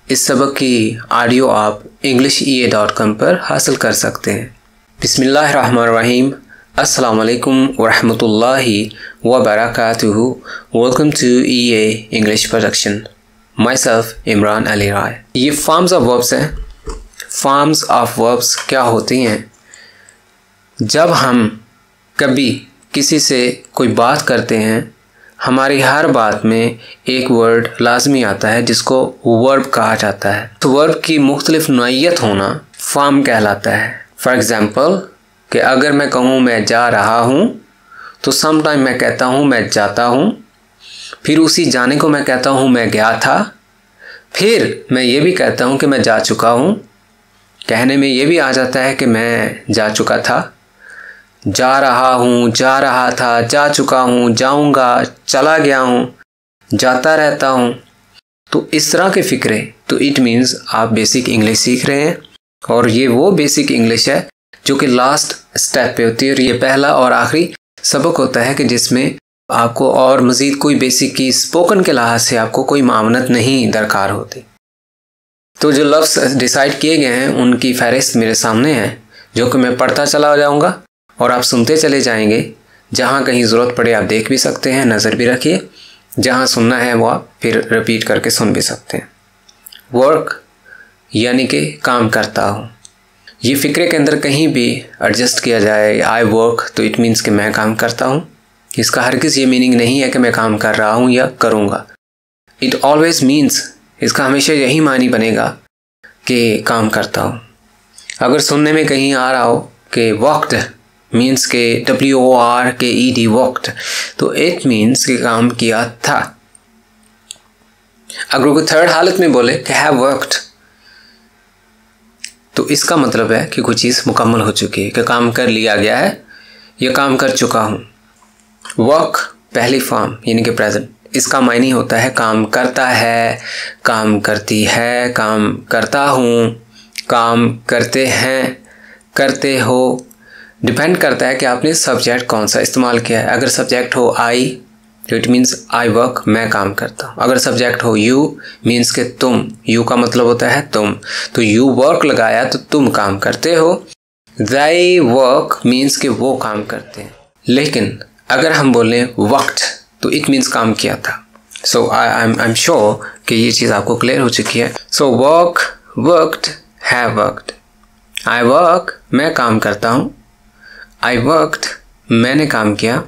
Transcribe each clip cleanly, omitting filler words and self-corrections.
इस सबक की ऑडियो आप EnglishEA.com पर हासिल कर सकते हैं। बिस्मिल्लाहिर्रहमानिर्रहीम। अस्सलाम वालेकुम वरहमतुल्लाहि वबरकातुहू। Welcome to EA English production. Myself Imran Ali Rai. ये फॉर्म्स ऑफ वर्ब्स हैं। फॉर्म्स ऑफ वर्ब्स क्या होती हैं? जब हम कभी किसी से कोई बात करते हैं, हमारी हर बात में एक वर्ड लाजमी आता है जिसको वर्ब कहा जाता है। तो वर्ब की मुख्तलिफ नौइयत होना फॉर्म कहलाता है। फॉर एग्ज़ाम्पल कि अगर मैं कहूँ मैं जा रहा हूँ तो समटाइम मैं कहता हूँ मैं जाता हूँ, फिर उसी जाने को मैं कहता हूँ मैं गया था, फिर मैं ये भी कहता हूँ कि मैं जा चुका हूँ। कहने में ये भी आ जाता है कि मैं जा चुका था, जा रहा हूँ, जा रहा था, जा चुका हूँ, जाऊँगा, चला गया हूँ, जाता रहता हूँ। तो इस तरह के फ़िक्रे, तो इट मीन्स आप बेसिक इंग्लिश सीख रहे हैं और ये वो बेसिक इंग्लिश है जो कि लास्ट स्टेप पे होती है और ये पहला और आखिरी सबक होता है कि जिसमें आपको और मज़ीद कोई बेसिक की स्पोकन के लिहाज से आपको कोई मामनत नहीं दरकार होती। तो जो लफ्ज़ डिसाइड किए गए हैं उनकी फहरिस्त मेरे सामने है, जो कि मैं पढ़ता चला जाऊँगा और आप सुनते चले जाएंगे। जहाँ कहीं ज़रूरत पड़े आप देख भी सकते हैं, नज़र भी रखिए। जहाँ सुनना है वो आप फिर रिपीट करके सुन भी सकते हैं। वर्क यानी कि काम करता हूँ। ये फ़िक्रे के अंदर कहीं भी एडजस्ट किया जाए आई वर्क तो इट मीन्स कि मैं काम करता हूँ। इसका हरगिज़ ये मीनिंग नहीं है कि मैं काम कर रहा हूँ या करूँगा। इट ऑलवेज़ मीन्स, इसका हमेशा यही मानी बनेगा कि काम करता हूँ। अगर सुनने में कहीं आ रहा हो कि वक्त मीन्स के WORKED वक्त, तो इट मीन्स कि काम किया था। अगर कोई थर्ड हालत में बोले कि हैव वर्कड, तो इसका मतलब है कि कोई चीज़ मुकम्मल हो चुकी है, कि काम कर लिया गया है या काम कर चुका हूँ। वर्क पहली फॉर्म यानी कि प्रेजेंट, इसका मायने होता है काम करता है, काम करती है, काम करता हूँ, काम करते हैं, करते हो। डिपेंड करता है कि आपने सब्जेक्ट कौन सा इस्तेमाल किया है। अगर सब्जेक्ट हो आई तो इट मीन्स आई वर्क, मैं काम करता हूँ। अगर सब्जेक्ट हो यू मीन्स के तुम, यू का मतलब होता है तुम, तो यू वर्क लगाया तो तुम काम करते हो। they वर्क मीन्स के वो काम करते हैं। लेकिन अगर हम बोलें वक्त तो इट मीन्स काम किया था। सो आई एम श्योर कि ये चीज़ आपको क्लियर हो चुकी है। So work, worked, have worked. I work मैं काम करता हूँ, आई वर्कड मैंने काम किया,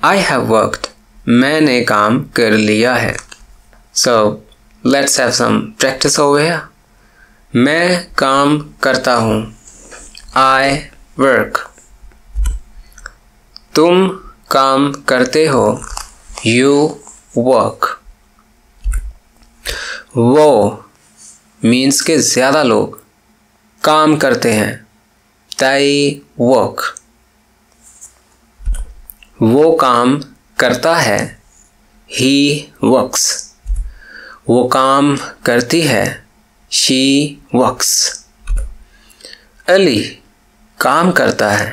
आई हैव वर्कड मैंने काम कर लिया है। So let's have some practice over here. मैं काम करता हूँ, आई वर्क। तुम काम करते हो, यू वर्क। वो मीन्स के ज़्यादा लोग काम करते हैं, they work। वो काम करता है, he works। वो काम करती है, she works। अली काम करता है,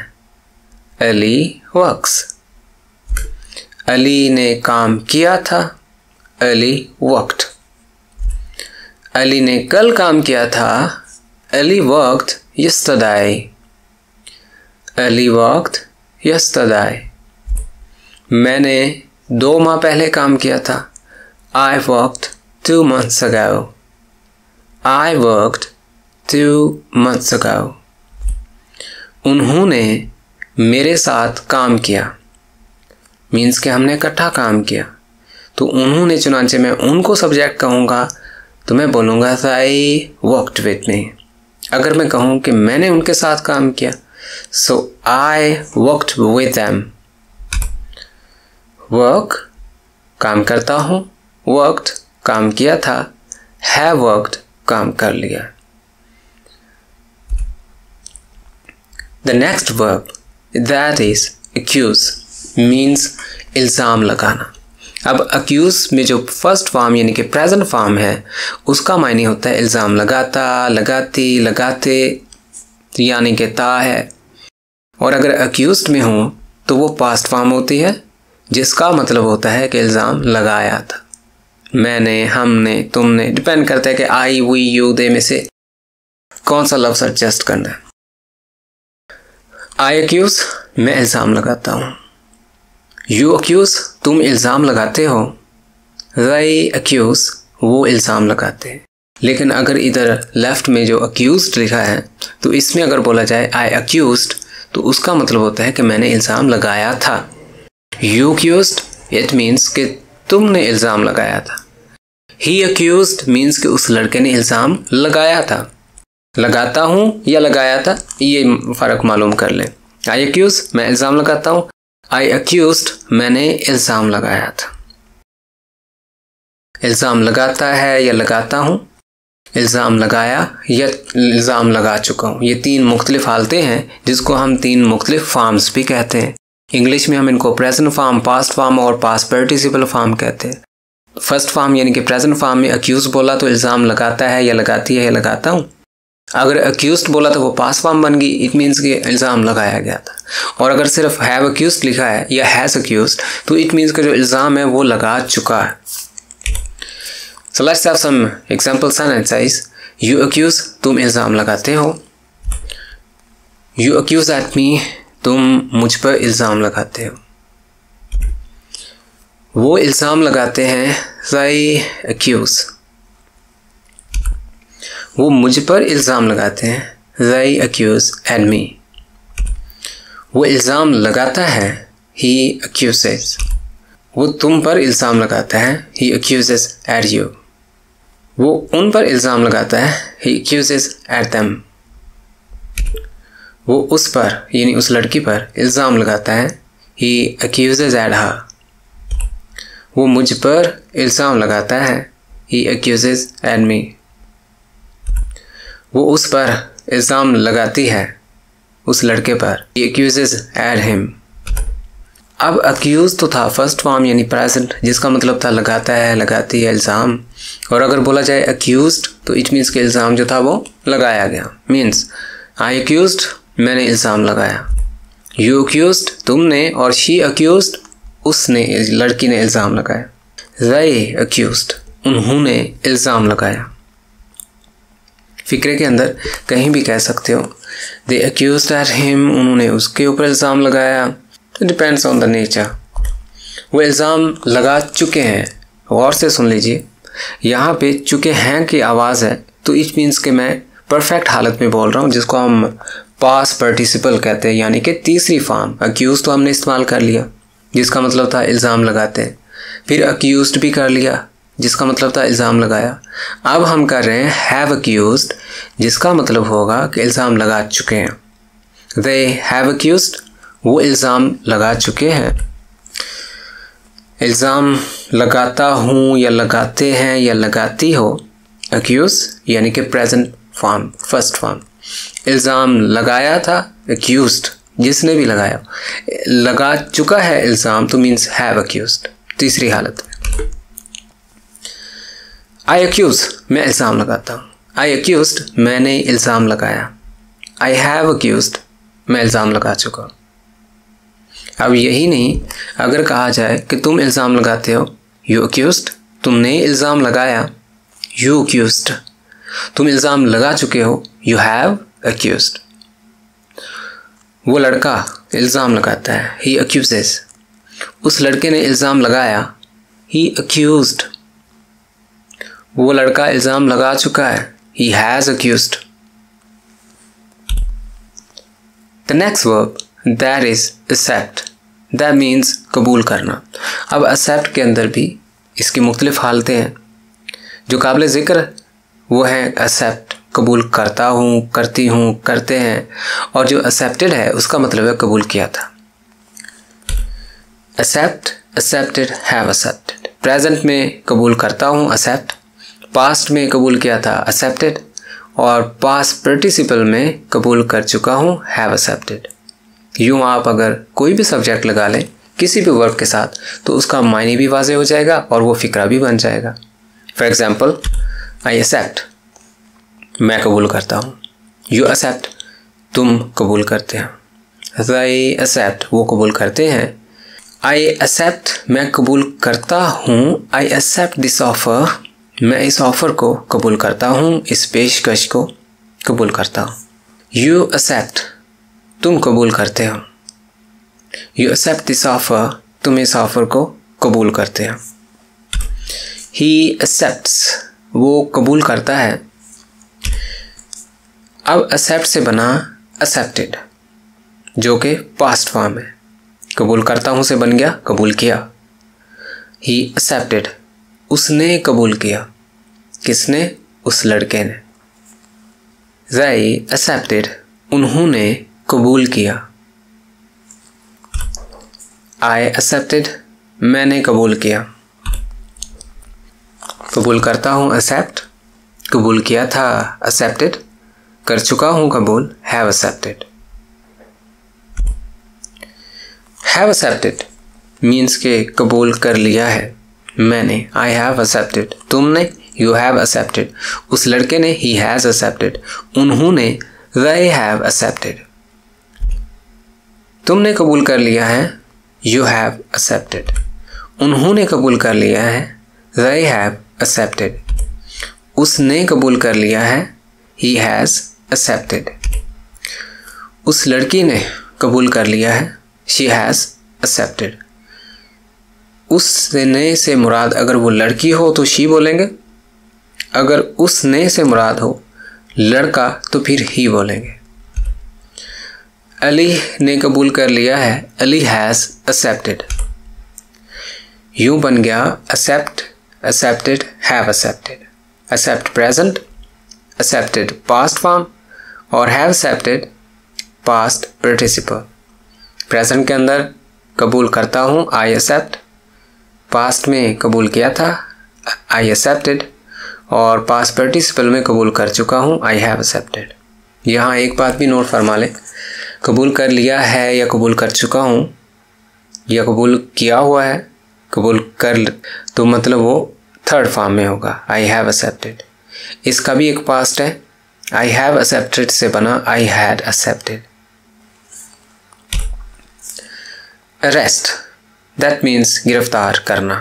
अली works। अली ने काम किया था, अली worked। अली ने कल काम किया था, Ali worked yesterday। Ali worked yesterday। मैंने 2 माह पहले काम किया था, I worked 2 months ago। I worked 2 months ago। उन्होंने मेरे साथ काम किया मीन्स कि हमने इकट्ठा काम किया। तो उन्होंने चुनांचे मैं उनको सब्जेक्ट कहूँगा तो मैं बोलूँगा they worked with me। अगर मैं कहूँ कि मैंने उनके साथ काम किया, so I worked with them। Work काम करता हूँ, वर्कड काम किया था, हैव वर्कड काम कर लिया। The next verb that is accuse means इल्ज़ाम लगाना। अब accuse में जो फर्स्ट फॉर्म यानी कि प्रेजेंट फॉर्म है उसका मायने होता है इल्ज़ाम लगाता, लगाती, लगाते यानी कि ता है। और अगर accused में हो तो वो पास्ट फॉर्म होती है जिसका मतलब होता है कि इल्ज़ाम लगाया था। मैंने, हमने, तुमने, डिपेंड करता है कि आई, वी, यू, दे में से कौन सा लफ्ज़ एडजस्ट करना है। आई अक्यूज, मैं इल्ज़ाम लगाता हूँ। यू अक्यूज, तुम इल्ज़ाम लगाते हो। they अक्यूज, वो इल्ज़ाम लगाते हैं। लेकिन अगर इधर लेफ्ट में जो अक्यूज्ड लिखा है तो इसमें अगर बोला जाए आई अक्यूज्ड तो उसका मतलब होता है कि मैंने इल्ज़ाम लगाया था। यू अक्यूज्ड, इट मीन्स कि तुमने इल्ज़ाम लगाया था। ही अक्यूज्ड मीन्स कि उस लड़के ने इल्ज़ाम लगाया था। लगाता हूँ या लगाया था, ये फ़र्क मालूम कर लें। आई अक्यूज, मैं इल्ज़ाम लगाता हूँ। आई अक्यूज्ड, मैंने इल्ज़ाम लगाया था। इल्ज़ाम लगाता है या लगाता हूँ, इल्ज़ाम लगाया या इल्ज़ाम लगा चुका हूँ, ये तीन मुख्तलिफ हालतें हैं जिसको हम तीन मुख्तलिफ फॉर्म्स भी कहते हैं। इंग्लिश में हम इनको प्रेजेंट फॉर्म, पास्ट फॉर्म और पास्ट पार्टिसिपल फॉर्म कहते हैं। फर्स्ट फॉर्म यानी कि प्रेजेंट फॉर्म में अक्यूज बोला तो इल्ज़ाम लगाता है या लगाती है या लगाता हूँ। अगर अक्यूज्ड बोला तो वो पास्ट फॉर्म बन गई, इट मीन्स कि इल्ज़ाम लगाया गया था। और अगर सिर्फ हैव अक्यूज्ड लिखा है या हैज़ अक्यूज्ड तो इट मीन्स कि जो इल्ज़ाम है वो लगा चुका है। So let's have some example sentences. You accuse, तुम इल्ज़ाम लगाते हो। You accuse at me, तुम मुझ पर इल्ज़ाम लगाते हो। वो इल्ज़ाम लगाते हैं, they accuse। वो मुझ पर इल्ज़ाम लगाते हैं, they accuse at me। वो इल्ज़ाम लगाता है, he accuses। वो तुम पर इल्ज़ाम लगाता है, he accuses at you। वो उन पर इल्ज़ाम लगाता है, he accuses at them। वो उस पर यानी उस लड़की पर इल्ज़ाम लगाता है, he accuses at her। वो मुझ पर इल्ज़ाम लगाता है, he accuses at me। वो उस पर इल्ज़ाम लगाती है, उस लड़के पर, he accuses at him। अब अक्यूज तो था फर्स्ट फॉर्म यानी प्रेजेंट, जिसका मतलब था लगाता है, लगाती है, इल्ज़ाम। और अगर बोला जाए अक्यूज्ड तो इट मीन्स कि इल्ज़ाम जो था वो लगाया गया। मीन्स आई अक्यूज्ड, मैंने इल्ज़ाम लगाया। यू अक्यूज्ड, तुमने। और शी अक्यूज्ड, उसने, लड़की ने इल्ज़ाम लगाया। they अक्यूज्ड, उन्होंने इल्ज़ाम लगाया। फिक्रे के अंदर कहीं भी कह सकते हो they accused at him, उन्होंने उसके ऊपर इल्ज़ाम लगाया। Depends on the nature. वो इल्ज़ाम लगा चुके हैं। गौर से सुन लीजिए, यहाँ पे चुके हैं की आवाज़ है तो इट मीन्स कि मैं परफेक्ट हालत में बोल रहा हूँ, जिसको हम पास्ट पार्टिसिपल कहते हैं, यानी कि तीसरी फॉर्म। अक्यूज तो हमने इस्तेमाल कर लिया जिसका मतलब था इल्ज़ाम लगाते हैं, फिर अक्यूज्ड भी कर लिया जिसका मतलब था इल्ज़ाम लगाया। अब हम कर रहे हैं हैव अक्यूज्ड, जिसका मतलब होगा कि इल्ज़ाम लगा चुके हैं। they have accused, वो इल्ज़ाम लगा चुके हैं। इल्ज़ाम लगाता हूँ या लगाते हैं या लगाती हो, अक्यूज यानी कि प्रेजेंट फॉर्म, फर्स्ट फॉर्म। इल्ज़ाम लगाया था, अक्यूज्ड, जिसने भी लगाया। लगा चुका है इल्ज़ाम तो मीन्स हैव अक्यूज्ड, तीसरी हालत में। आई अक्यूज, मैं इल्ज़ाम लगाता हूँ। आई अक्यूज्ड, मैंने इल्ज़ाम लगाया। आई हैव अक्यूज्ड, मैं इल्ज़ाम लगा चुका हूँ। अब यही नहीं, अगर कहा जाए कि तुम इल्ज़ाम लगाते हो, यू अक्यूज्ड, तुमने इल्ज़ाम लगाया। यू अक्यूज्ड, तुम इल्ज़ाम लगा चुके हो। You have accused. वो लड़का इल्ज़ाम लगाता है, ही अक्यूजेस। उस लड़के ने इल्ज़ाम लगाया, ही अक्यूज्ड। वो लड़का इल्ज़ाम लगा चुका है, he has accused. The next verb that is accept, that means कबूल करना। अब accept के अंदर भी इसकी मुख्तलिफ हालतें हैं। जो काबिल ज़िक्र वो है accept, कबूल करता हूँ, करती हूँ, करते हैं। और जो accepted है उसका मतलब है कबूल किया था। accept, accepted, have accepted। Present में कबूल करता हूँ accept, पास्ट में कबूल किया था accepted, और पास्ट पार्टिसिपल में कबूल कर चुका हूँ have accepted। यूँ आप अगर कोई भी सब्जेक्ट लगा लें किसी भी वर्ब के साथ तो उसका मायने भी वाज़े हो जाएगा और वो फ़िक्रा भी बन जाएगा। फॉर एग्ज़ाम्पल, आई एक्सेप्ट, मैं कबूल करता हूँ। यू एक्सेप्ट, तुम कबूल करते हो। they accept, वो कबूल करते हैं। आई एक्सेप्ट, मैं कबूल करता हूँ। आई एक्सेप्ट दिस ऑफ़र, मैं इस ऑफ़र को कबूल करता हूँ, इस पेशकश को कबूल करता हूँ। यू एक्सेप्ट, तुम कबूल करते हो। यू एक्सेप्ट दिस ऑफ़र, तुम इस ऑफ़र को कबूल करते हो। ही एक्सेप्ट्स, वो कबूल करता है। अब एक्सेप्ट से बना एक्सेप्टेड, जो कि पास्ट फॉर्म है। कबूल करता हूँ से बन गया कबूल किया। ही एक्सेप्टेड, उसने कबूल किया। किसने? उस लड़के ने। they accepted, उन्होंने कबूल किया। I accepted, मैंने कबूल किया। कबूल करता हूँ accept, कबूल किया था accepted, कर चुका हूँ कबूल have accepted। have accepted means के कबूल कर लिया है मैंने। I have accepted, तुमने you have accepted, उस लड़के ने he has accepted, उन्होंने they have accepted। तुमने कबूल कर लिया है you have accepted, उन्होंने कबूल कर लिया है they have accepted, उसने कबूल कर लिया है he has accepted, उस लड़की ने कबूल कर लिया है she has accepted। उसने से मुराद अगर वो लड़की हो तो she बोलेंगे, अगर उसने से मुराद हो लड़का तो फिर ही बोलेंगे। अली ने कबूल कर लिया है अली has accepted। यूं बन गया accept, accepted, have accepted। accept present, accepted past form और have accepted past participle। Present के अंदर कबूल करता हूँ I accept, पास्ट में कबूल किया था I accepted और पास्ट पार्टिसिपल में कबूल कर चुका हूँ I have accepted। यहाँ एक बात भी नोट फरमा लें, कबूल कर लिया है या कबूल कर चुका हूँ या कबूल किया हुआ है, कबूल कर तो मतलब वो थर्ड फॉर्म में होगा I have accepted। इसका भी एक पास्ट है, I have accepted से बना I had accepted। Arrest, that means गिरफ्तार करना।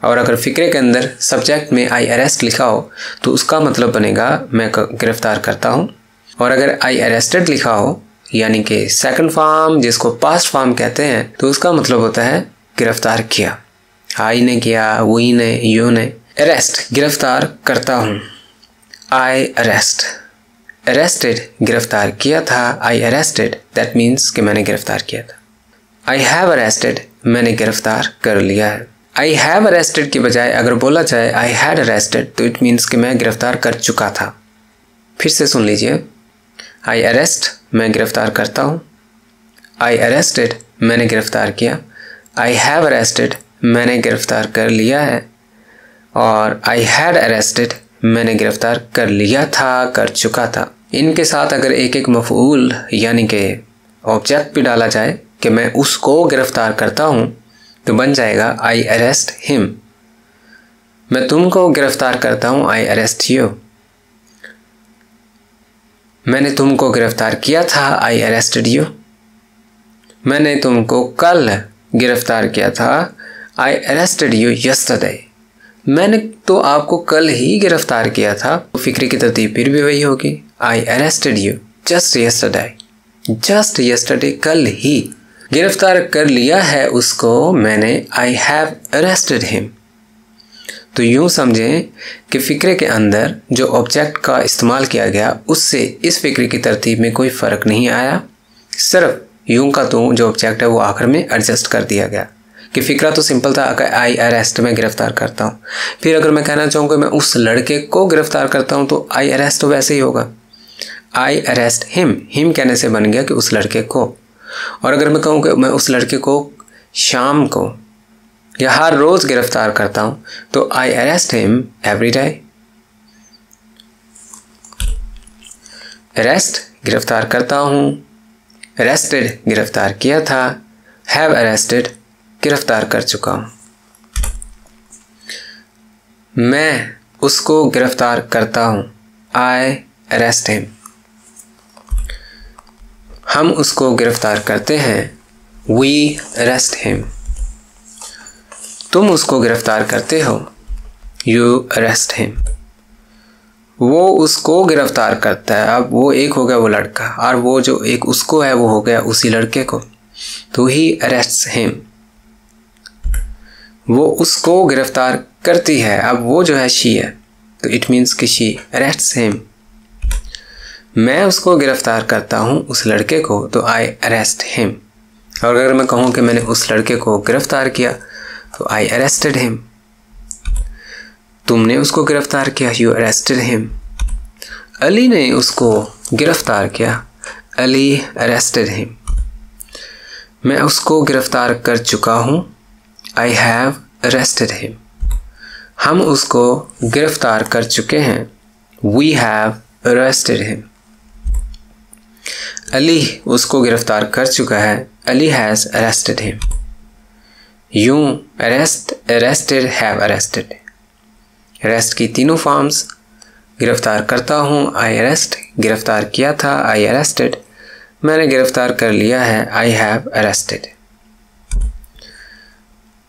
और अगर फ़िक्रे के अंदर सब्जेक्ट में आई अरेस्ट लिखा हो तो उसका मतलब बनेगा मैं गिरफ्तार करता हूँ। और अगर आई अरेस्टेड लिखा हो यानी कि सेकंड फॉर्म जिसको पास्ट फॉर्म कहते हैं तो उसका मतलब होता है गिरफ्तार किया। आई ने किया, वी ने, यू ने। अरेस्ट, गिरफ्तार करता हूँ। आई अरेस्ट, अरेस्टेड, गिरफ्तार किया था। आई अरेस्टेड, दैट मीन्स कि मैंने गिरफ्तार किया था। आई हैव अरेस्टेड, मैंने गिरफ्तार कर लिया है। आई हैव अरेस्टेड की बजाय अगर बोला जाए आई हैड अरेस्टेड तो इट मीन्स कि मैं गिरफ्तार कर चुका था। फिर से सुन लीजिए, आई अरेस्ट, मैं गिरफ्तार करता हूँ। आई अरेस्टेड, मैंने गिरफ्तार किया। आई हैव अरेस्टेड, मैंने गिरफ्तार कर लिया है। और आई हैड अरेस्टेड, मैंने गिरफ्तार कर लिया था, कर चुका था। इनके साथ अगर एक एक मफऊल यानी कि ऑब्जेक्ट भी डाला जाए कि मैं उसको गिरफ्तार करता हूँ तो बन जाएगा आई अरेस्ट हिम। मैं तुमको गिरफ्तार करता हूँ, आई अरेस्ट यू। मैंने तुमको गिरफ्तार किया था, आई अरेस्टेड यू। मैंने तुमको कल गिरफ्तार किया था, आई अरेस्टेड यू यस्टरडे। मैंने तो आपको कल ही गिरफ्तार किया था। फिक्रे की तरतीब फिर भी वही होगी, I arrested you just yesterday. Just yesterday, कल ही गिरफ्तार कर लिया है उसको मैंने, आई हैव अरेस्टेड हिम। तो यूं समझें कि फ़िक्रे के अंदर जो ऑब्जेक्ट का इस्तेमाल किया गया उससे इस फ़िक्रे की तरतीब में कोई फ़र्क नहीं आया, सिर्फ यूं का तो जो ऑब्जेक्ट है वो आखिर में एडजस्ट कर दिया गया। कि फ़िक्रा तो सिंपल था कि आई अरेस्ट, में गिरफ़्तार करता हूँ। फिर अगर मैं कहना चाहूँ कि मैं उस लड़के को गिरफ़्तार करता हूँ तो आई अरेस्ट तो वैसे ही होगा, आई अरेस्ट हिम। हिम कहने से बन गया कि उस लड़के को। और अगर मैं कहूँ कि मैं उस लड़के को शाम को या हर रोज़ गिरफ्तार करता हूँ तो I arrest him every day. Arrest, गिरफ्तार करता हूँ। अरेस्टेड, गिरफ्तार किया था। हैव अरेस्टेड, गिरफ्तार कर चुका हूँ। मैं उसको गिरफ्तार करता हूँ, आई अरेस्ट हिम। हम उसको गिरफ्तार करते हैं, वी अरेस्ट हिम। तुम उसको गिरफ्तार करते हो। You arrest him. वो उसको गिरफ्तार करता है। अब वो एक हो गया वो लड़का, और वो जो एक उसको है वो हो गया उसी लड़के को, तो ही अरेस्ट्स हिम। वो उसको गिरफ्तार करती है, अब वो जो है शी है, तो इट मीन्स कि शी अरेस्ट्स हिम। मैं उसको गिरफ्तार करता हूँ, उस लड़के को, तो आई अरेस्ट हिम। और अगर मैं कहूँ कि मैंने उस लड़के को गिरफ्तार किया, तो आई अरेस्टेड हिम। तुमने उसको गिरफ्तार किया, यू अरेस्टेड हिम। अली ने उसको गिरफ्तार किया, अली अरेस्टेड हिम। मैं उसको गिरफ्तार कर चुका हूँ, आई हैव अरेस्टेड हिम। हम उसको गिरफ्तार कर चुके हैं, we have arrested him. Ali उसको गिरफ्तार कर चुका है, अली हैज़ अरेस्टेड हिम। यूं arrest, arrested, have arrested. Arrest की तीनों फॉर्म्स, गिरफ्तार करता हूँ, आई अरेस्ट, गिरफ्तार किया था, आई अरेस्टेड, मैंने गिरफ्तार कर लिया है, I have arrested.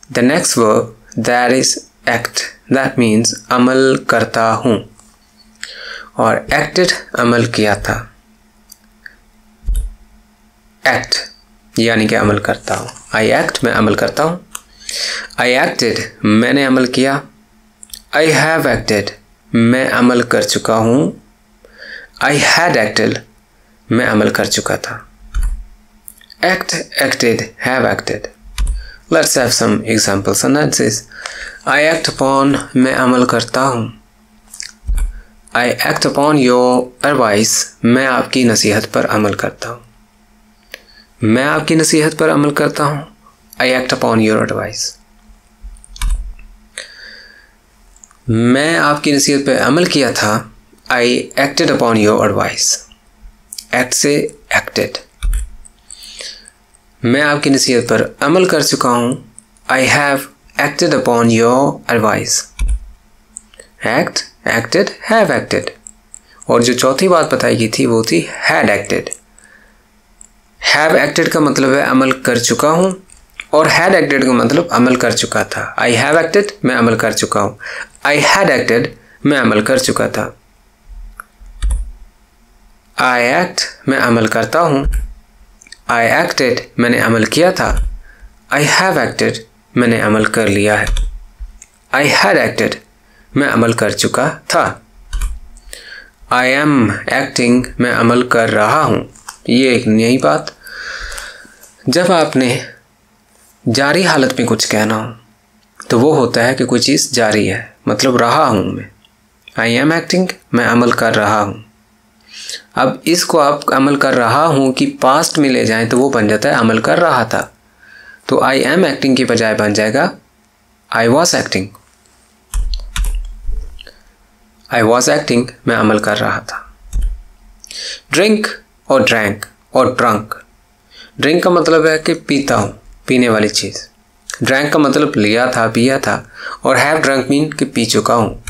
The next verb that is act, that means अमल करता हूँ, और एक्टेड अमल किया था। एक्ट यानी कि अमल करता हूँ। आई एक्ट, मैं अमल करता हूँ। आई एक्टेड, मैंने अमल किया। आई हैव एक्टेड, मैं अमल कर चुका हूँ। आई हैड एक्टेड, मैं अमल कर चुका था। Act, acted, have acted. Let's have some example sentences. I act upon, मैं अमल करता हूँ। I act upon your advice, मैं आपकी नसीहत पर अमल करता हूँ। मैं आपकी नसीहत पर अमल करता हूँ। I act upon your advice. मैं आपकी नसीहत पर अमल किया था, I acted upon your advice. Act से एक्टेड। मैं आपकी नसीहत पर अमल कर चुका हूँ, I have acted upon your advice. Act, acted, have acted. और जो चौथी बात बताई गई थी वो थी हैड एक्टेड। हैव एक्टेड का मतलब है अमल कर चुका हूँ, और हैड एक्टेड का मतलब अमल कर चुका था। आई हैव एक्टेड, मैं अमल कर चुका हूँ। आई हैड एक्टेड, मैं अमल कर चुका था। आई एक्ट, मैं अमल करता हूँ। आई एक्टेड, मैंने अमल किया था। आई हैव एक्टेड, मैंने अमल कर लिया है। आई हैड एक्टेड, मैं अमल कर चुका था। आई एम एक्टिंग, मैं अमल कर रहा हूँ। ये एक नई बात। जब आपने जारी हालत में कुछ कहना हो तो वो होता है कि कोई चीज़ जारी है, मतलब रहा हूँ मैं। आई एम एक्टिंग, मैं अमल कर रहा हूँ। अब इसको आप अमल कर रहा हूँ कि पास्ट में ले जाएं तो वो बन जाता है अमल कर रहा था। तो आई एम एक्टिंग की बजाय बन जाएगा I was acting. I was acting, मैं अमल कर रहा था। ड्रिंक और ड्रैंक और ड्रंक। ड्रिंक का मतलब है कि पीता हूँ, पीने वाली चीज़। ड्रैंक का मतलब लिया था, पिया था। और हैव ड्रंक मीन कि पी चुका हूँ।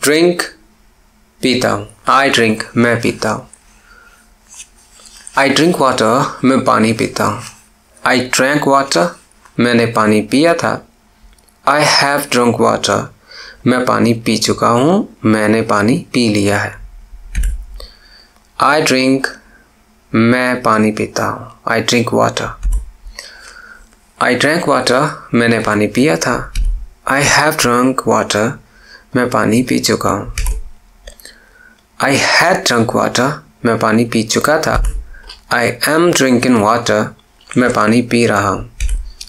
ड्रिंक, पीता हूँ। आई ड्रिंक, मैं पीता हूँ। आई ड्रिंक वाटर, मैं पानी पीता हूँ। आई ड्रैंक वाटर, मैंने पानी पिया था। आई हैव ड्रंक वाटर, मैं पानी पी चुका हूँ, मैंने पानी पी लिया है। आई ड्रिंक, मैं पानी पीता हूँ। I drink water. I drank water, मैंने पानी पिया था। आई हैव ड्रंक वाटर, मैं पानी पी चुका हूँ। आई हैड ड्रंक वाटर, मैं पानी पी चुका था। आई एम ड्रिंकिंग वाटर, मैं पानी पी रहा हूँ।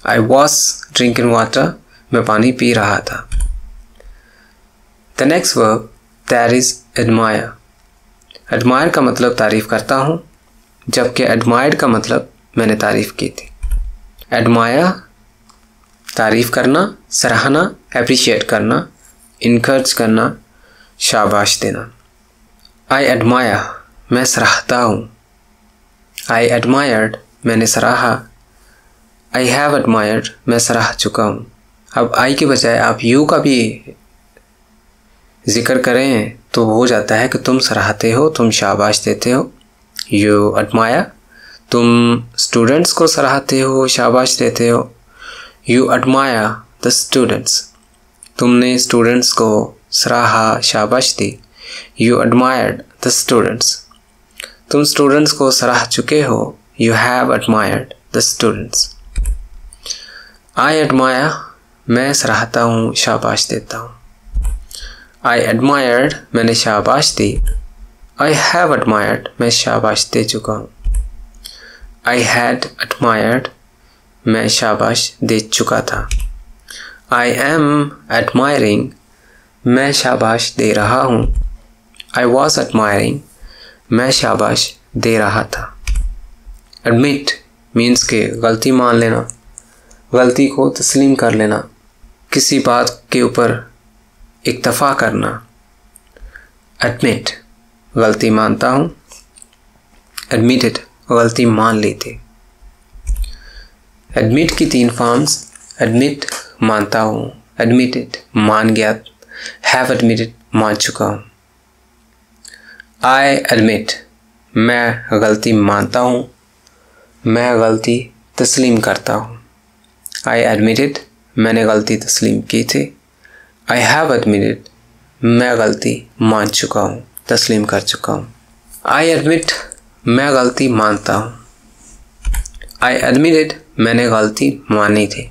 आई वॉज ड्रिंकिंग वाटर, मैं पानी पी रहा था। The next verb that is admire. Admire का मतलब तारीफ़ करता हूँ, जबकि एडमायर्ड का मतलब मैंने तारीफ़ की थी। एडमायर तारीफ़ करना, सराहना, एप्रिशिएट करना, इनकरेज करना, शाबाश देना। आई एडमायर, मैं सराहता हूँ। आई एडमायर्ड, मैंने सराहा। आई हैव एडमायर्ड, मैं सराह चुका हूँ। अब आई के बजाय आप यू का भी जिक्र करें तो हो जाता है कि तुम सराहते हो, तुम शाबाश देते हो। यू एडमायर, तुम स्टूडेंट्स को सराहते हो, शाबाश देते हो। You admire the students. तुमने स्टूडेंट्स को सराहा, शाबाश दी। You admired the students। तुम स्टूडेंट्स को सराह चुके हो। You have admired the students। I admire, मैं सराहता हूँ, शाबाश देता हूँ। I admired, मैंने शाबाश दी। I have admired, मैं शाबाश दे चुका हूँ। I had admired, मैं शाबाश दे चुका था। I am admiring, मैं शाबाश दे रहा हूँ। I was admiring, मैं शाबाश दे रहा था। Admit means के गलती मान लेना, गलती को तस्लीम कर लेना, किसी बात के ऊपर इक्तफा करना। Admit, गलती मानता हूँ। Admitted, गलती मान ली थी। Admit की 3 फॉर्म्स, admit मानता हूँ, admitted मान गया, have admitted मान चुका हूँ। I admit, मैं गलती मानता हूँ, मैं गलती तस्लीम करता हूँ। I admitted, मैंने गलती तस्लीम की थी। I have admitted, मैं गलती मान चुका हूँ, तस्लीम कर चुका हूँ। I admit, मैं गलती मानता हूँ। I admitted, मैंने गलती मानी थी।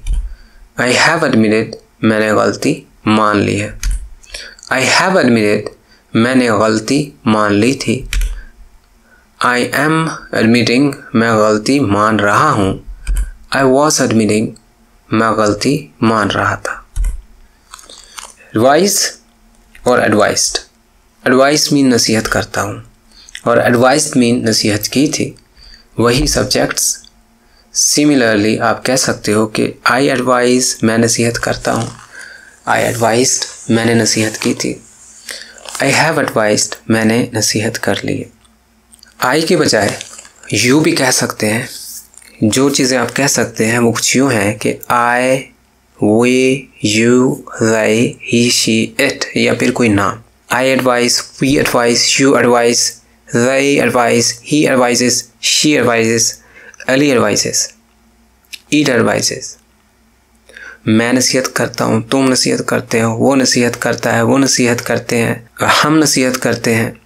I have admitted, मैंने गलती मान ली है। I have admitted, मैंने गलती मान ली थी। I am admitting, मैं गलती मान रहा हूँ। I was admitting, मैं गलती मान रहा था। Advise और advised। Advice मीन नसीहत करता हूँ और advised मीन नसीहत की थी। वही सब्जेक्ट्स। सिमिलरली आप कह सकते हो कि I advise, मैं नसीहत करता हूँ। I advised, मैंने नसीहत की थी। I have advised, मैंने नसीहत कर ली है। I के बजाय you भी कह सकते हैं। जो चीज़ें आप कह सकते हैं वो कुछ यूँ हैं कि I, we, you, they, he, she, it या फिर कोई नाम। I advise, we advise, you advise, they advise, he advises, she advises, Ali advises, it advises। मैं नसीहत करता हूँ, तुम नसीहत करते हो, वो नसीहत करता है, वो नसीहत करते हैं, हम नसीहत करते हैं,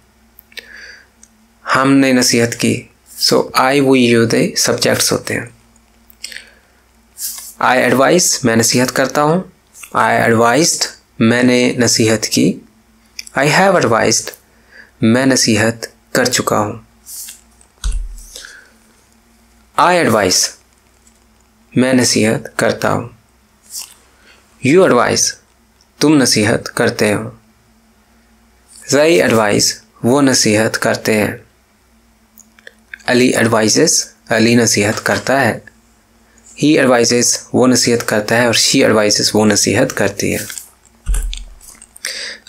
हमने नसीहत की। सो I, we, you, they subjects होते हैं। I advise, मैं नसीहत करता हूँ। I advised, मैंने नसीहत की। I have advised, मैं नसीहत कर चुका हूँ। I advise, मैं नसीहत करता हूँ। You advise, तुम नसीहत करते हो। They advise, वो नसीहत करते हैं। Ali advises, अली नसीहत करता है। He advises, वो नसीहत करता है और she advises, वो नसीहत करती है।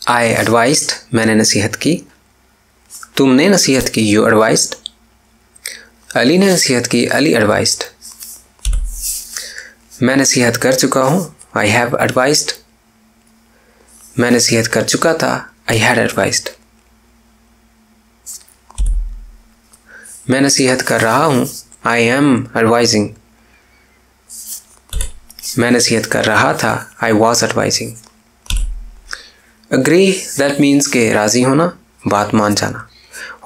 I advised, मैंने नसीहत की। तुमने नसीहत की, you advised। अली ने नसीहत की, अली advised। मैं नसीहत कर चुका हूँ, I have advised। मैं नसीहत कर चुका था, I had advised। मैं नसीहत कर रहा हूँ, I am advising। मैं नसीहत कर रहा था, I was advising। Agree, that means के राज़ी होना, बात मान जाना,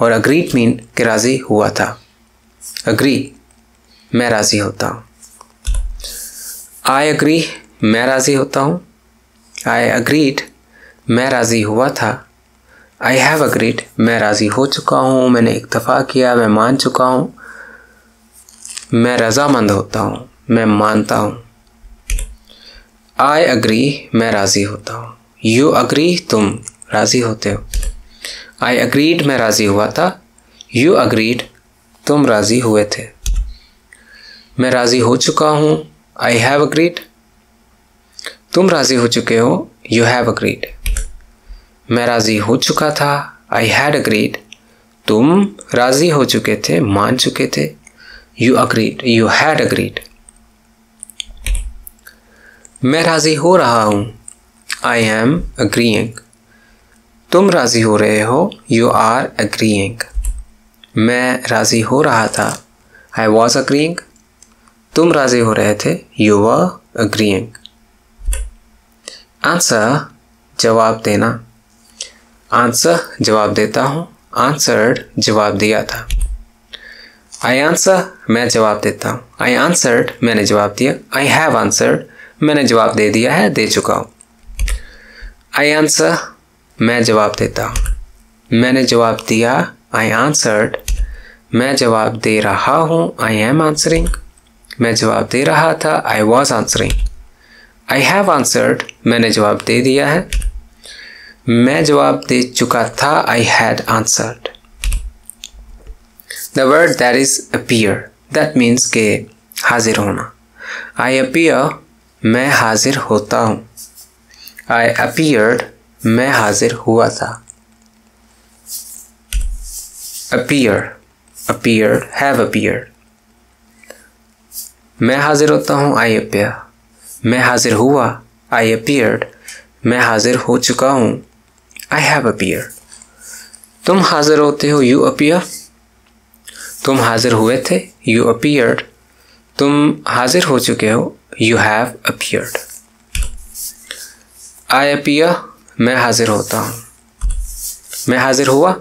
और agreed mean के राज़ी हुआ था। Agree, मैं राज़ी होता हूँ। I agree, मैं राज़ी होता हूँ। I agreed, मैं राज़ी हुआ था। I have agreed, मैं राज़ी हो चुका हूँ, मैंने इत्तफ़ा किया, मैं मान चुका हूँ। मैं रज़ामंद होता हूँ, मैं मानता हूँ। I agree, मैं राज़ी होता हूँ। You agree, तुम राज़ी होते हो। I agreed, मैं राज़ी हुआ था। You agreed, तुम राज़ी हुए थे। मैं राज़ी हो चुका हूँ, I have agreed। तुम राज़ी हो चुके हो, You have agreed। मैं राज़ी हो चुका था, I had agreed। तुम राज़ी हो चुके थे, मान चुके थे, You agreed, You had agreed। मैं राज़ी हो रहा हूँ, I am agreeing। तुम राज़ी हो रहे हो, You are agreeing। मैं राज़ी हो रहा था, I was agreeing। तुम राज़ी हो रहे थे, You were agreeing। आंसर जवाब देना, आंसर जवाब देता हूँ, आंसर्ड जवाब दिया था। आई आंसर मैं जवाब देता हूँ, आई आंसर्ड मैंने जवाब दिया, आई हैव आंसर्ड मैंने जवाब दे दिया है, दे चुका हूँ। आई आंसर मैं जवाब देता हूँ, मैंने जवाब दिया, आई आंसर्ड मैं जवाब दे रहा हूँ, आई एम आंसरिंग मैं जवाब दे रहा था, I was answering. I have answered मैंने जवाब दे दिया है, मैं जवाब दे चुका था, I had answered. The word that is appear, that means के हाजिर होना। I appear मैं हाजिर होता हूँ, I appeared मैं हाजिर हुआ था। Appear, appeared, have appeared। मैं हाजिर होता हूँ, I appear। मैं हाजिर हुआ, I appeared। मैं हाजिर हो चुका हूँ, I have appeared। तुम हाजिर होते हो, you appear। तुम हाजिर हुए थे, you appeared। तुम हाजिर हो चुके हो, you have appeared। I appear मैं हाजिर होता हूँ, मैं हाजिर हुआ,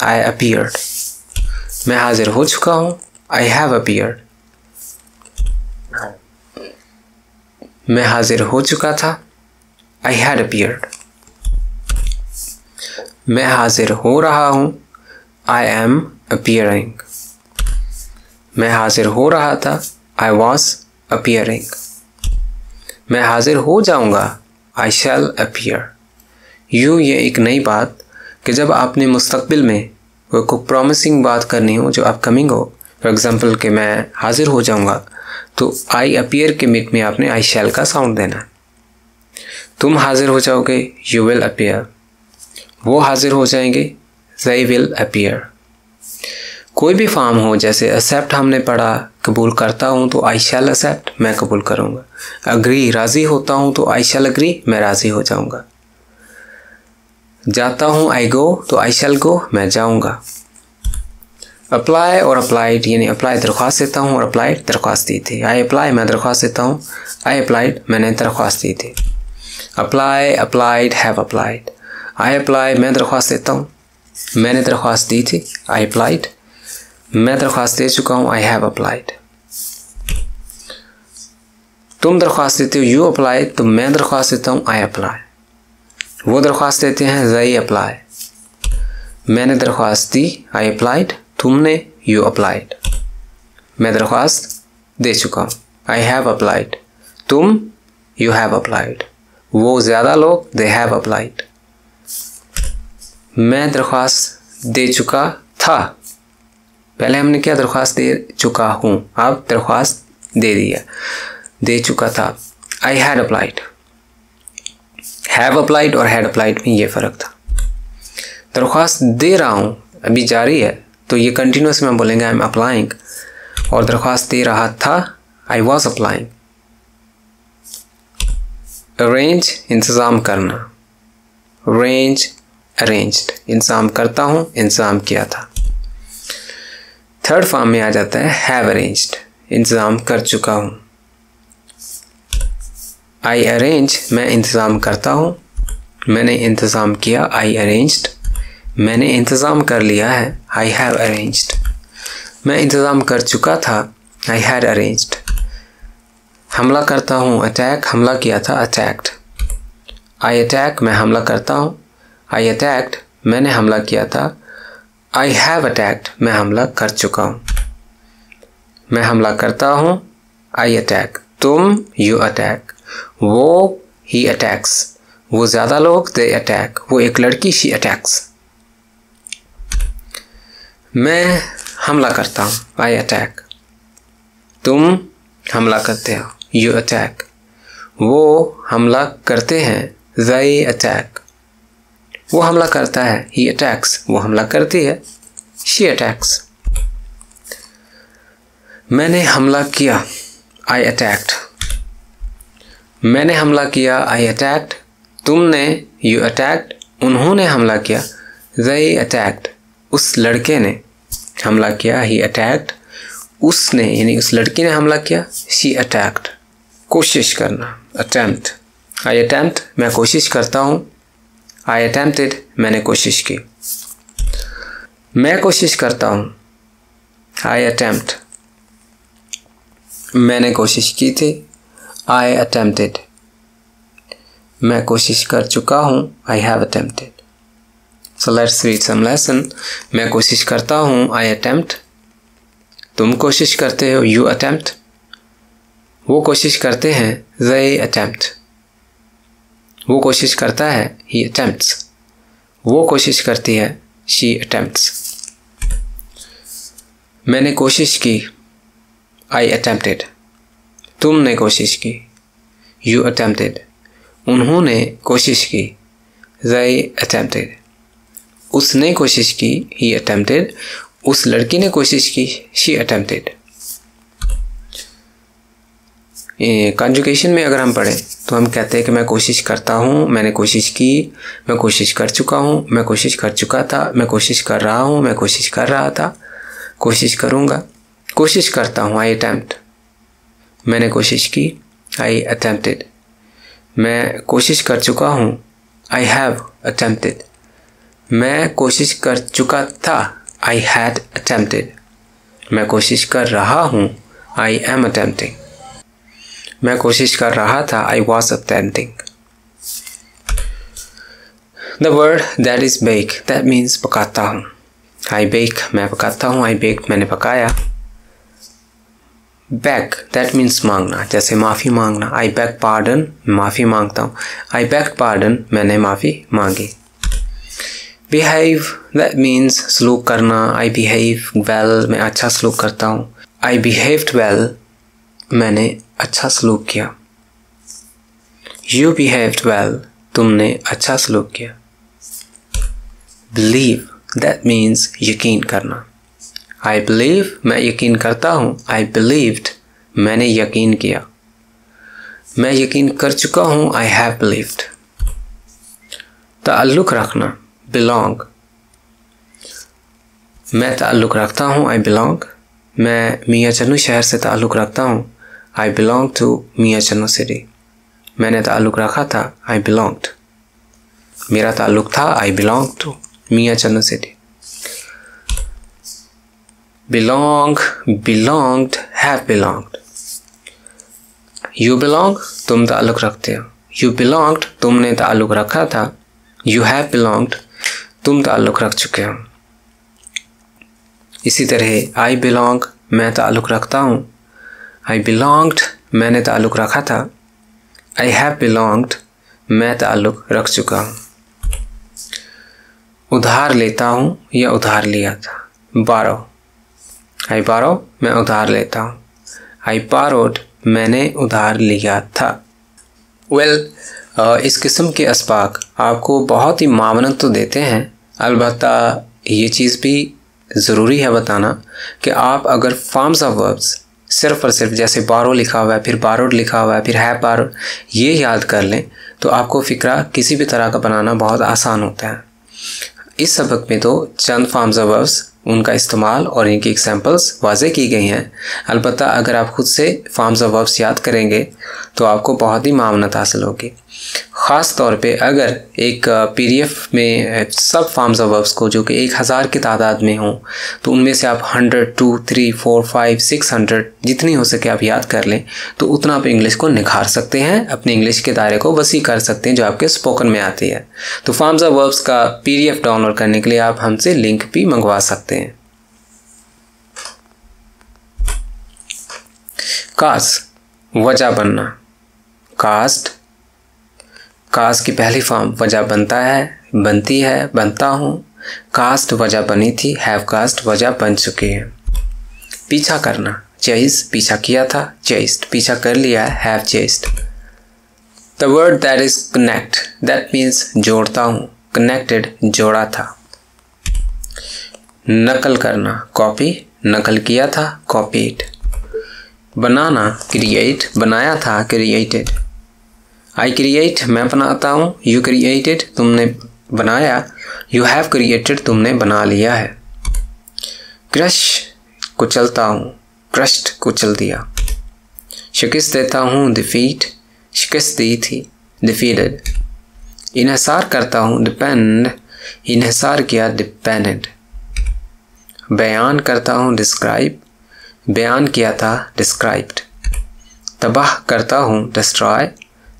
I appeared। मैं हाजिर हो चुका हूँ, I have appeared। मैं हाजिर हो चुका था, I had appeared। मैं हाजिर हो रहा हूँ, I am appearing। मैं हाजिर हो रहा था, I was appearing। मैं हाजिर हो जाऊंगा, I shall appear। यूँ ये एक नई बात कि जब आपने मुस्तकबिल में कोई प्रॉमिसिंग बात करनी हो जो अपकमिंग हो, फॉर एग्जांपल कि मैं हाजिर हो जाऊंगा, तो I appear के मिट में आपने I shall का साउंड देना। तुम हाजिर हो जाओगे, you will appear। वो हाजिर हो जाएंगे, they will appear। कोई भी फॉर्म हो, जैसे एक्सेप्ट हमने पढ़ा, कबूल करता हूँ तो आई शैल एक्सेप्ट मैं कबूल करूँगा। अग्री राज़ी होता हूँ तो आई शैल अग्री मैं राज़ी हो जाऊँगा। जाता हूँ आई गो तो आई शैल गो मैं जाऊँगा। अप्लाई और अप्लाइड यानी अप्लाई दरख्वास्त देता हूँ और अप्लाइड दरख्वास्त दी थी। आई अप्लाई मैं दरख्वास्त देता हूँ, आई अप्लाइड मैंने दरख्वास्त दी थी। Apply applied have applied. I apply मैं दरख्वास्त देता हूँ, मैंने दरख्वास्त दी थी, आई अप्लाइड। मैं दरख्वास्त दे चुका हूँ, आई हैव अप्लाइड। तुम दरख्वास्त देते हो, यू अप्लाई, तो मैं दरख्वास्त देता हूँ, आई अप्लाई। वो दरख्वास्त देते हैं, they अप्लाई। मैंने दरख्वास्त दी, आई अप्लाइड। तुमने, यू अप्लाइड। मैं दरख्वास्त दे चुका हूँ, आई हैव अप्लाइड। तुम, यू हैव अप्लाइड। वो ज़्यादा लोग, they have अप्लाइड। मैं दरख्वास्त दे चुका था, पहले हमने क्या दरख्वास्त दे चुका हूँ, अब दरख्वास्त दे दिया, दे चुका था। I had applied. Have applied और हैड अप्लाइड में ये फ़र्क था। दरख्वास्त दे रहा हूँ अभी जारी है, तो ये कंटिन्यूस में हम बोलेंगे आई एम अप्लाइंग। और दरख्वास्त दे रहा था, आई वॉज अप्लाइंग। अरेंज इंतज़ाम करना, अरेंज अरेंज्ड। इंतज़ाम करता हूँ, इंतज़ाम किया था। थर्ड फॉर्म में आ जाता है हैव अरेंज्ड, इंतज़ाम कर चुका हूँ। आई अरेंज मैं इंतज़ाम करता हूँ, मैंने इंतज़ाम किया, आई अरेंज्ड। मैंने इंतज़ाम कर लिया है, आई हैव अरेंज्ड। मैं इंतज़ाम कर चुका था, आई हैड अरेंज्ड। हमला करता हूँ, अटैक, हमला किया था, अटैक्ड। आई अटैक मैं हमला करता हूँ, आई अटैक्ड मैंने हमला किया था, आई हैव अटैक्ड मैं हमला कर चुका हूँ। मैं हमला करता हूँ, आई अटैक। तुम, यू अटैक। वो, ही अटैक्स। वो ज़्यादा लोग, दे अटैक। वो एक लड़की, शी अटैक्स। मैं हमला करता हूँ, आई अटैक। तुम हमला करते हो, यू अटैक। वो हमला करते हैं, they अटैक। वो हमला करता है, he attacks। वो हमला करती है, she attacks। मैंने हमला किया, I attacked। मैंने हमला किया, I attacked। तुमने, you attacked। उन्होंने हमला किया, they attacked। उस लड़के ने हमला किया, he attacked। उसने यानी उस लड़की ने हमला किया, she attacked। कोशिश करना, attempt। आई अटेम्प्ट मैं कोशिश करता हूँ। आई अटेम्प्टेड मैंने कोशिश की। मैं कोशिश करता हूँ। आई अटेम्प्ट मैंने कोशिश की थी। आई अटेम्प्टेड मैं कोशिश कर चुका हूँ। I have attempted. So let's read some lesson. मैं कोशिश करता हूँ। I attempt. तुम कोशिश करते हो। You attempt. वो कोशिश करते हैं। they attempt। वो कोशिश करता है। he attempts। वो कोशिश करती है। she attempts। मैंने कोशिश की। I attempted। तुमने कोशिश की। you attempted। उन्होंने कोशिश की। they attempted। उसने कोशिश की। he attempted। उस लड़की ने कोशिश की। she attempted। कॉन्जुगेशन में अगर हम पढ़ें तो हम कहते हैं कि मैं कोशिश करता हूँ, मैंने कोशिश की, मैं कोशिश कर चुका हूँ, मैं कोशिश कर चुका था, मैं कोशिश कर रहा हूँ, मैं कोशिश कर रहा था, कोशिश करूँगा, कोशिश करता हूँ। आई अटेम्प्ट मैंने कोशिश की। आई अटेम्प्टेड मैं कोशिश कर चुका हूँ। आई हैव अटेम्प्टेड मैं कोशिश कर चुका था। आई हैड अटेम्प्टेड मैं कोशिश कर रहा हूँ। आई एम अटेम्प्टिंग मैं कोशिश कर रहा था। I was attempting। The word that is bake that means पकाता हूँ। I bake मैं पकाता हूँ। I baked मैंने पकाया। Beg that means मांगना, जैसे माफ़ी मांगना। I beg pardon माफ़ी मांगता हूँ। I begged pardon मैंने माफ़ी मांगी। Behave that means सलूक करना। I behave well मैं अच्छा सलूक करता हूँ। I behaved well मैंने अच्छा सलूक किया। You behaved well तुमने अच्छा सलूक किया। Believe that means यकीन करना। I believe मैं यकीन करता हूँ। I believed मैंने यकीन किया। मैं यकीन कर चुका हूँ। I have believed। ताल्लुक़ रखना। Belong मैं ताल्लुक़ रखता हूँ। I belong मैं मियाँ चन्नू शहर से ताल्लुक़ रखता हूँ। I belong to मियाँ चन्नू सिटी मैंने ताल्लुक़ रखा था। I belonged मेरा ताल्लुक़ था। I belonged to मियाँ Channu city. Belong belonged have belonged। You belong तुम ताल्लुक़ रखते हो। You belonged तुमने ताल्लुक़ रखा था। You have belonged तुम ताल्लुक़ रख चुके हो। इसी तरह I belong मैं ताल्लुक़ रखता हूँ। I belonged मैंने ताल्लुक़ रखा था। I have belonged मैं ताल्लुक़ रख चुका हूँ। उधार लेता हूँ या उधार लिया था। borrow I borrow मैं उधार लेता हूँ। I borrowed मैंने उधार लिया था। इस किस्म के अस्बाक आपको बहुत ही मावनत तो देते हैं, अलबत्ता ये चीज़ भी ज़रूरी है बताना कि आप अगर फॉर्म्स ऑफ वर्ब्स सिर्फ और सिर्फ जैसे बारो लिखा हुआ है, फिर बारोड लिखा हुआ है, फिर है बारोड, ये याद कर लें तो आपको फ़िक्रा किसी भी तरह का बनाना बहुत आसान होता है। इस सबक में तो चंद फॉर्म्स ऑफ वर्ब्स, उनका इस्तेमाल और इनकी एग्जांपल्स वाज़े की गई हैं। अलबत्ता अगर आप खुद से फॉर्म्स ऑफ वर्ब्स याद करेंगे तो आपको बहुत ही मावनत हासिल होगी। ख़ास तौर पे अगर एक पीडीएफ में सब फॉर्म्स ऑफ वर्ब्स को जो कि 1000 की तादाद में हों तो उनमें से आप 100, 2, 3, 4, 5, 600 जितनी हो सके आप याद कर लें तो उतना आप इंग्लिश को निखार सकते हैं, अपने इंग्लिश के दायरे को वसी कर सकते हैं जो आपके स्पोकन में आती है। तो फॉर्म्स ऑफ वर्ब्स का पीडीएफ डाउनलोड करने के लिए आप हमसे लिंक भी मंगवा सकते हैं। काज वजह बनना। कास्ट कास्ट की पहली फॉर्म वजह बनता है, बनती है, बनता हूँ। कास्ट वजह बनी थी, हैव कास्ट वजह बन चुकी है। पीछा करना, चेज पीछा किया था, चेस्ड पीछा कर लिया है, have chased. The word that is connect that means जोड़ता हूँ, कनेक्टेड जोड़ा था। नकल करना, कॉपी नकल किया था, कॉपीड। बनाना, क्रिएट बनाया था, क्रिएटेड। आई क्रिएट मैं बनाता हूँ, यू क्रिएटेड तुमने बनाया, यू हैव क्रिएटेड तुमने बना लिया है। क्रश कुचलता हूँ, क्रश्ड कुचल दिया। शिकस्त देता हूँ, डिफीट शिकस्त दी थी, defeated. इन्हिसार करता हूँ, depend, इन्हिसार किया, depended. बयान करता हूँ, describe, बयान किया था, described. तबाह करता हूँ, destroy,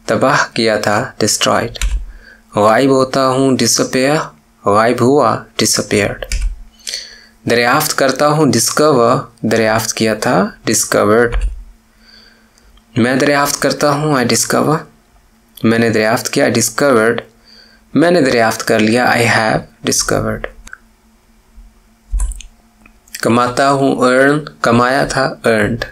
तबाह किया था, destroyed. गायब होता हूँ, disappear, गायब हुआ, disappeared. दरियाफ्त करता हूँ, discover, दरियाफ्त किया था, discovered. मैं दरियाफ्त करता हूँ, I discover, मैंने दरियाफ्त किया, discovered, मैंने दरियाफ्त कर लिया, I have discovered. कमाता हूँ, earn, कमाया था, earned.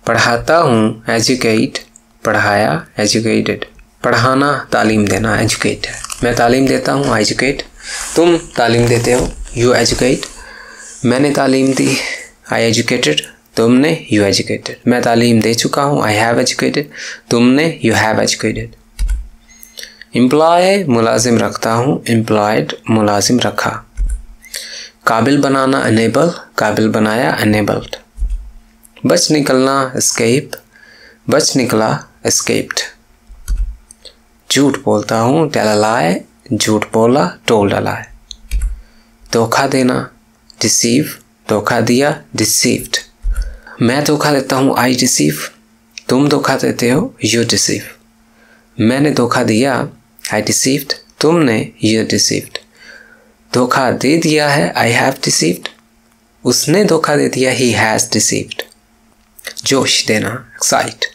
पढ़ाता हूँ, educate, पढ़ाया, educated. पढ़ाना, तालीम देना, educate. मैं तालीम देता हूँ, educate. तुम तालीम देते हो, you educate. मैंने तालीम दी, I educated. तुमने, you educated. मैं तालीम दे चुका हूँ, I have educated. तुमने, you have educated. Employ, मुलाजिम रखता हूँ, employed, मुलाजिम रखा. काबिल बनाना, enable, काबिल बनाया, enabled. बच निकलना, escape, बच निकला, escaped. झूठ बोलता हूँ, tell a lie, झूठ बोला, told a lie. धोखा देना, deceive, धोखा दिया, deceived. मैं धोखा देता हूँ, I deceive. तुम धोखा देते हो, you deceive. मैंने धोखा दिया, I deceived. तुमने, you deceived. धोखा दे दिया है, I have deceived. उसने धोखा दे दिया, he has deceived. जोश देना, excite.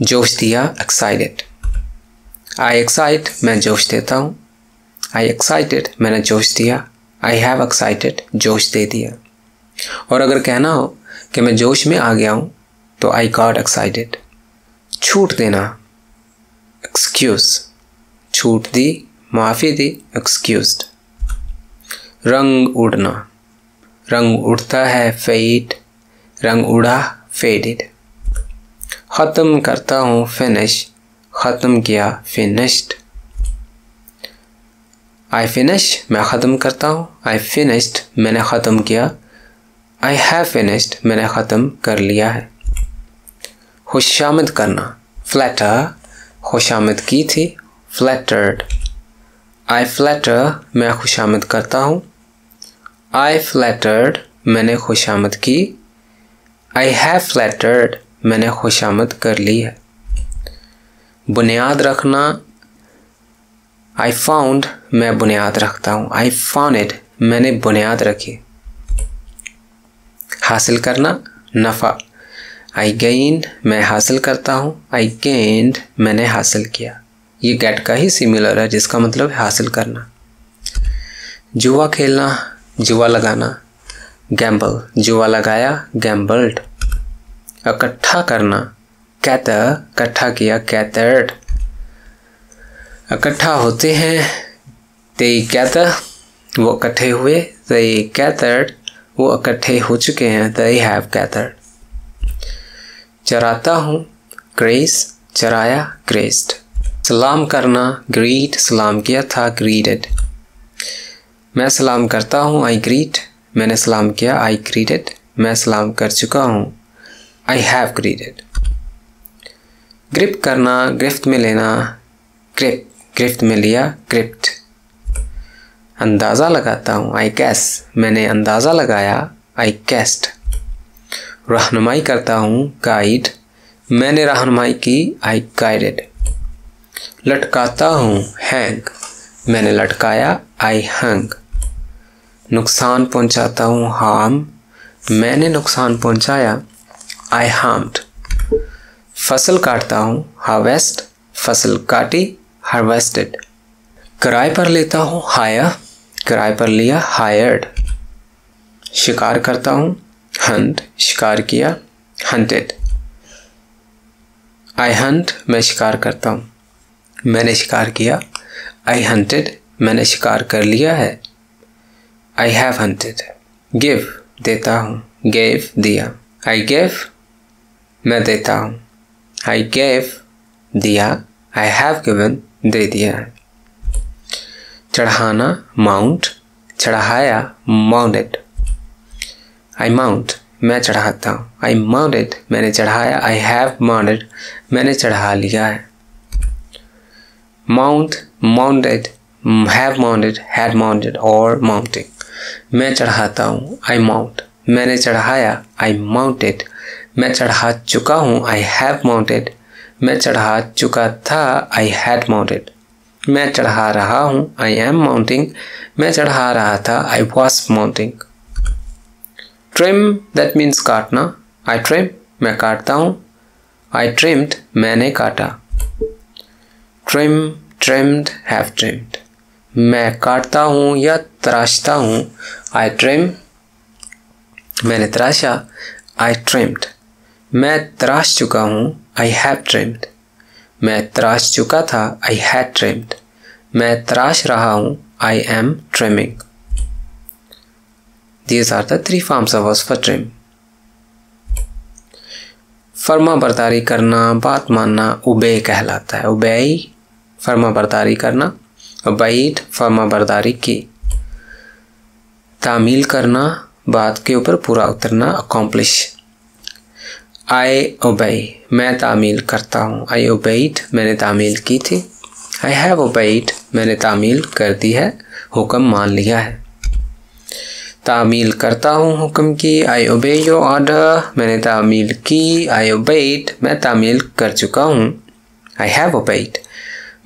जोश दिया, excited. I excite, मैं जोश देता हूँ. I excited, मैंने जोश दिया. I have excited, जोश दे दिया. और अगर कहना हो कि मैं जोश में आ गया हूं तो I got excited. छूट देना, excuse, छूट दी, माफ़ी दी, excused. रंग उड़ना, रंग उड़ता है, fade, रंग उड़ा, faded. ख़त्म करता हूँ, finish, ख़त्म किया, finished. I finish, मैं ख़त्म करता हूँ. I finished, मैंने ख़त्म किया. I have finished, मैंने ख़त्म कर लिया है. खुशामद करना, flatter, खुशामद की थी, flattered. I flatter, मैं खुशामद करता हूँ. I flattered, मैंने खुशामद की. I have flattered, मैंने खुशामद कर ली है. बुनियाद रखना, I found, मैं बुनियाद रखता हूँ. I founded, मैंने बुनियाद रखी. हासिल करना, नफ़ा. I gained, मैं हासिल करता हूँ. I gained, मैंने हासिल किया. ये गेट का ही सिमिलर है जिसका मतलब है हासिल करना. जुआ खेलना, जुआ लगाना, गैम्बल, जुआ लगाया, गैम्बल्ड. इकट्ठा करना, gather, इकट्ठा किया, gathered. इकट्ठा होते हैं, they gather, वो इकट्ठे हुए, they gathered, वो इकट्ठे हो चुके हैं, they have gathered. चराता हूँ, graze, चराया, grazed. सलाम करना, greet, सलाम किया था, greeted. मैं सलाम करता हूँ, I greet, मैंने सलाम किया, I greeted, मैं सलाम कर चुका हूँ, I have greeted. ग्रिप करना, गिरफ्त में लेना, ग्रिप, गिरफ्त में लिया, ग्रिप्ड. अंदाज़ा लगाता हूँ, I guess, मैंने अंदाज़ा लगाया, I guessed. रहनुमाई करता हूँ, गाइड, मैंने रहनुमाई की, I guided. लटकाता हूँ, hang, मैंने लटकाया, I hung. नुकसान पहुँचाता हूँ, harm, मैंने नुकसान पहुँचाया, I harmed. फसल काटता हूँ, harvest, फसल काटी, harvested. किराए पर लेता हूँ, hire, किराए पर लिया, hired. शिकार करता हूँ, hunt, शिकार किया, hunted. I hunt, मैं शिकार करता हूँ, मैंने शिकार किया, I hunted, मैंने शिकार कर लिया है, I have hunted. Give, देता हूँ, gave, दिया, I gave, मैं देता हूँ, I gave, दिया, I have given, दे दिया है. चढ़ाना, mount, चढ़ाया, mounted. I mount, मैं चढ़ाता हूँ, I mounted, मैंने चढ़ाया, I have mounted, मैंने चढ़ा लिया है. mount, mounted, have mounted, had mounted or mounting. मैं चढ़ाता हूँ, I mount. मैंने चढ़ाया, I mounted. मैं चढ़ा चुका हूँ, I have mounted. मैं चढ़ा चुका था, I had mounted. मैं चढ़ा रहा हूँ, I am mounting. मैं चढ़ा रहा था, I was mounting. Trim, that means काटना. I trim, मैं काटता हूँ. I trimmed, मैंने काटा. Trim, trimmed, have trimmed. मैं काटता हूँ या तराशता हूँ. I trim, मैंने तराशा. I trimmed. मैं तराश चुका हूँ. I have trimmed. मैं तराश चुका था. I had trimmed. मैं तराश रहा हूँ. I am trimming. These are the 3 forms of verbs for trim. फर्मा बरदारी करना, बात मानना obey कहलाता है. obey फर्मा बरदारी करना. obeyed फर्मा बरदारी की. तामील करना, बात के ऊपर पूरा उतरना accomplish. I obey मैं तामील करता हूँ. I obeyed मैंने तामील की थी. I have obeyed मैंने तामील कर दी है, हुक्म मान लिया है. तामील करता हूँ हुक्म की. I obey your order मैंने तामील की. I obeyed मैं तामील कर चुका हूँ. I have obeyed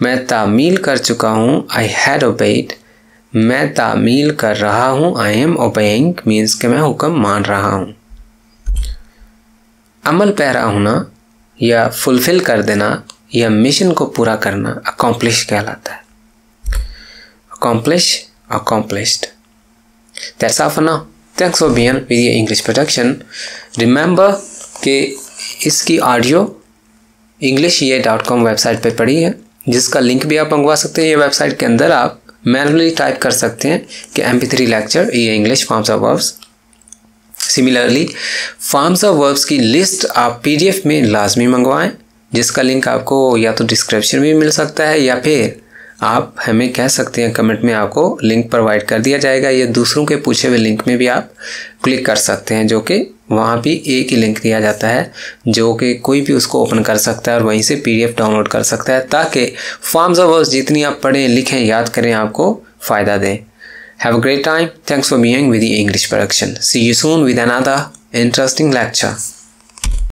मैं तामील कर चुका हूँ. I had obeyed मैं तामील कर रहा हूँ. I am obeying means कि मैं हुक्म मान रहा हूँ. अमल पैरा होना या फुलफिल कर देना या मिशन को पूरा करना accomplish कहलाता है. accomplish, accomplished. That's all for now. Thanks for being with your English production. Remember कि इसकी ऑडियो englishea.com वेबसाइट पे पड़ी है, जिसका लिंक भी आप मंगवा सकते हैं. ये वेबसाइट के अंदर आप मैनुअली टाइप कर सकते हैं कि MP3 लेक्चर ये English forms of verbs. Similarly forms of verbs की लिस्ट आप PDF में लाजमी मंगवाएं, जिसका लिंक आपको या तो डिस्क्रिप्शन में मिल सकता है या फिर आप हमें कह सकते हैं कमेंट में, आपको लिंक प्रोवाइड कर दिया जाएगा. या दूसरों के पूछे हुए लिंक में भी आप क्लिक कर सकते हैं, जो कि वहाँ भी एक ही लिंक दिया जाता है जो कि कोई भी उसको ओपन कर सकता है और वहीं से PDF डाउनलोड कर सकता है, ताकि फॉर्म्स ऑफ वर्ब्स जितनी आप पढ़ें, लिखें, याद करें, आपको फ़ायदा दें. Have a great time. Thanks for being with the English production. See you soon with another interesting lecture.